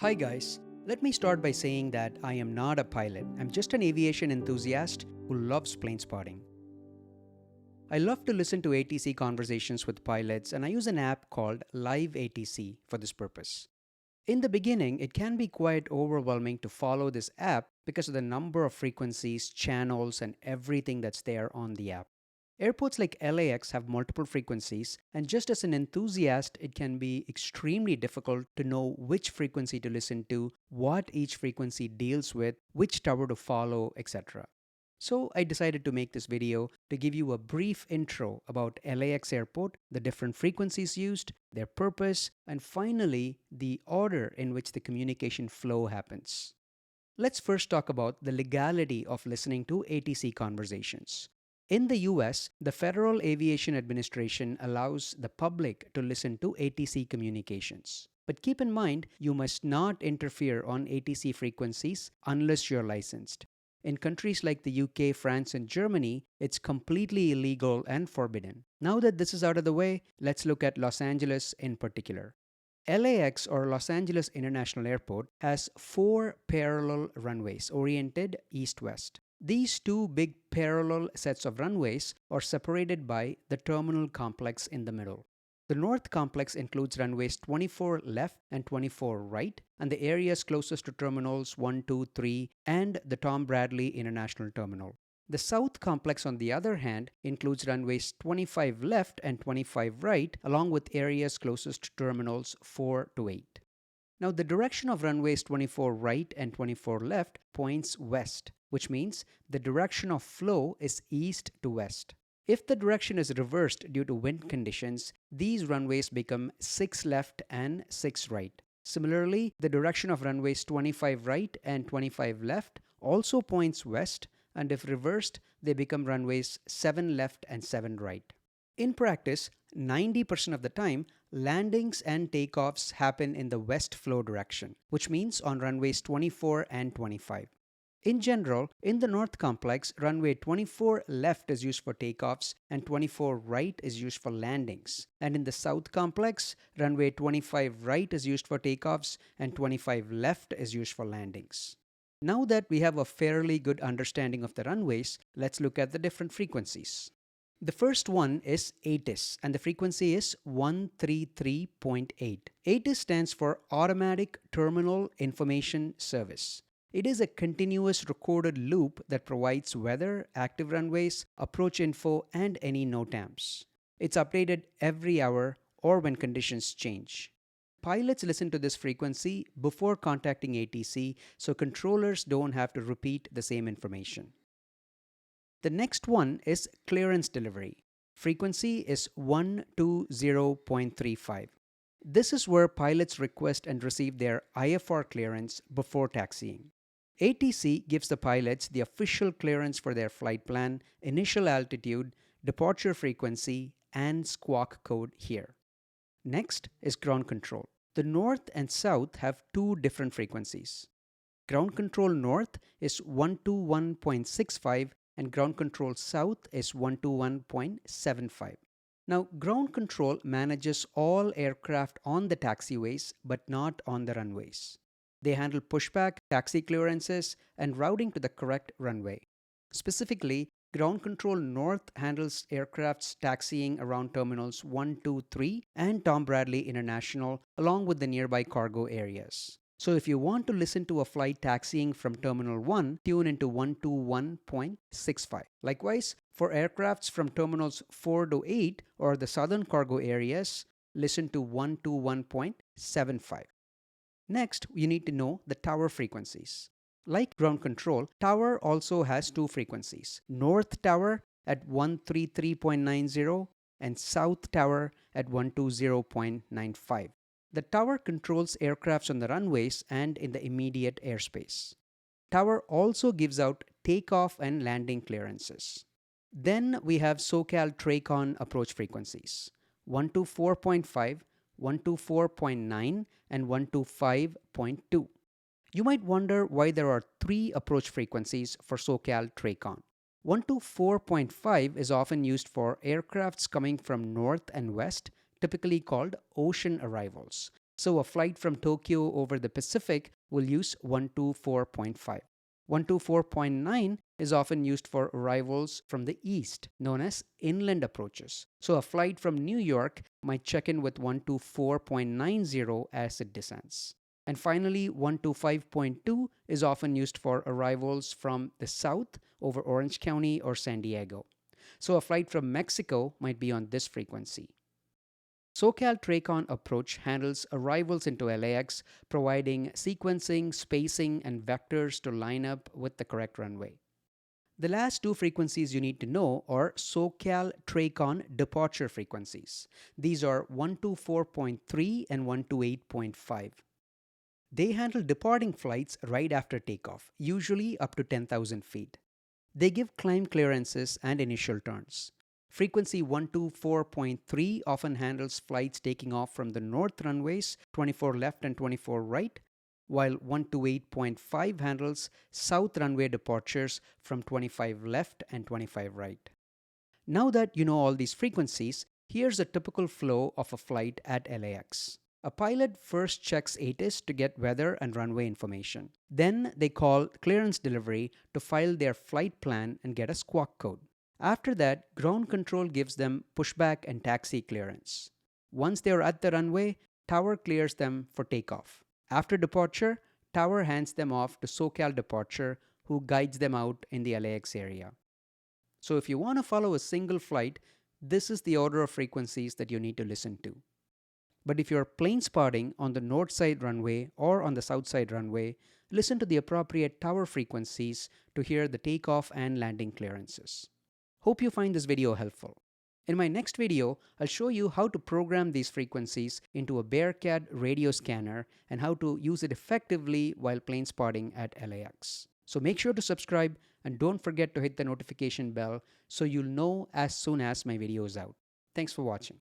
Hi guys, let me start by saying that I am not a pilot. I'm just an aviation enthusiast who loves plane spotting. I love to listen to ATC conversations with pilots and I use an app called Live ATC for this purpose. In the beginning, it can be quite overwhelming to follow this app because of the number of frequencies, channels, and everything that's there on the app. Airports like LAX have multiple frequencies, and just as an enthusiast, it can be extremely difficult to know which frequency to listen to, what each frequency deals with, which tower to follow, etc. So I decided to make this video to give you a brief intro about LAX Airport, the different frequencies used, their purpose, and finally, the order in which the communication flow happens. Let's first talk about the legality of listening to ATC conversations. In the US, the Federal Aviation Administration allows the public to listen to ATC communications. But keep in mind, you must not interfere on ATC frequencies unless you're licensed. In countries like the UK, France, and Germany, it's completely illegal and forbidden. Now that this is out of the way, let's look at Los Angeles in particular. LAX or Los Angeles International Airport has four parallel runways oriented east west. These two big parallel sets of runways are separated by the terminal complex in the middle. The north complex includes runways 24 left and 24 right, and the areas closest to terminals 1, 2, 3, and the Tom Bradley International Terminal. The south complex, on the other hand, includes runways 25 left and 25 right, along with areas closest to terminals 4 to 8. Now, the direction of runways 24 right and 24 left points west, which means the direction of flow is east to west. If the direction is reversed due to wind conditions, these runways become 6 left and 6 right. Similarly, the direction of runways 25 right and 25 left also points west, and if reversed, they become runways 7 left and 7 right. In practice, 90% of the time, landings and takeoffs happen in the west flow direction, which means on runways 24 and 25. In general, in the north complex, runway 24 left is used for takeoffs and 24 right is used for landings. And in the south complex, runway 25 right is used for takeoffs and 25 left is used for landings. Now that we have a fairly good understanding of the runways, let's look at the different frequencies. The first one is ATIS and the frequency is 133.8. ATIS stands for Automatic Terminal Information Service. It is a continuous recorded loop that provides weather, active runways, approach info, and any NOTAMs. It's updated every hour or when conditions change. Pilots listen to this frequency before contacting ATC, so controllers don't have to repeat the same information. The next one is clearance delivery. Frequency is 120.35. This is where pilots request and receive their IFR clearance before taxiing. ATC gives the pilots the official clearance for their flight plan, initial altitude, departure frequency, and squawk code here. Next is ground control. The north and south have two different frequencies. Ground control north is 121.65 and ground control south is 121.75. Now, ground control manages all aircraft on the taxiways but not on the runways. They handle pushback, taxi clearances, and routing to the correct runway. Specifically, Ground Control North handles aircrafts taxiing around terminals 1, 2, 3 and Tom Bradley International along with the nearby cargo areas. So if you want to listen to a flight taxiing from Terminal 1, tune into 121.65. Likewise, for aircrafts from Terminals 4 to 8 or the southern cargo areas, listen to 121.75. Next, you need to know the tower frequencies. Like ground control, tower also has two frequencies. North tower at 133.90 and south tower at 120.95. The tower controls aircrafts on the runways and in the immediate airspace. Tower also gives out takeoff and landing clearances. Then we have SoCal TRACON approach frequencies. 124.5, 124.9, and 125.2. You might wonder why there are three approach frequencies for SoCal TRACON. 124.5 is often used for aircrafts coming from north and west, typically called ocean arrivals. So a flight from Tokyo over the Pacific will use 124.5. 124.9 is often used for arrivals from the east, known as inland approaches. So a flight from New York might check in with 124.90 as it descends. And finally, 125.2 is often used for arrivals from the south over Orange County or San Diego. So a flight from Mexico might be on this frequency. SoCal TRACON approach handles arrivals into LAX, providing sequencing, spacing, and vectors to line up with the correct runway. The last two frequencies you need to know are SoCal TRACON departure frequencies. These are 124.3 and 128.5. They handle departing flights right after takeoff, usually up to 10,000 feet. They give climb clearances and initial turns. Frequency 124.3 often handles flights taking off from the north runways 24 left and 24 right, while 128.5 handles south runway departures from 25 left and 25 right. Now that you know all these frequencies, here's a typical flow of a flight at LAX. A pilot first checks ATIS to get weather and runway information. Then they call clearance delivery to file their flight plan and get a squawk code. After that, ground control gives them pushback and taxi clearance. Once they are at the runway, tower clears them for takeoff. After departure, tower hands them off to SoCal departure, who guides them out in the LAX area. So if you want to follow a single flight, this is the order of frequencies that you need to listen to. But if you're plane spotting on the north side runway or on the south side runway, listen to the appropriate tower frequencies to hear the takeoff and landing clearances. Hope you find this video helpful. In my next video, I'll show you how to program these frequencies into a Bearcat radio scanner and how to use it effectively while plane spotting at LAX. So make sure to subscribe and don't forget to hit the notification bell so you'll know as soon as my video is out. Thanks for watching.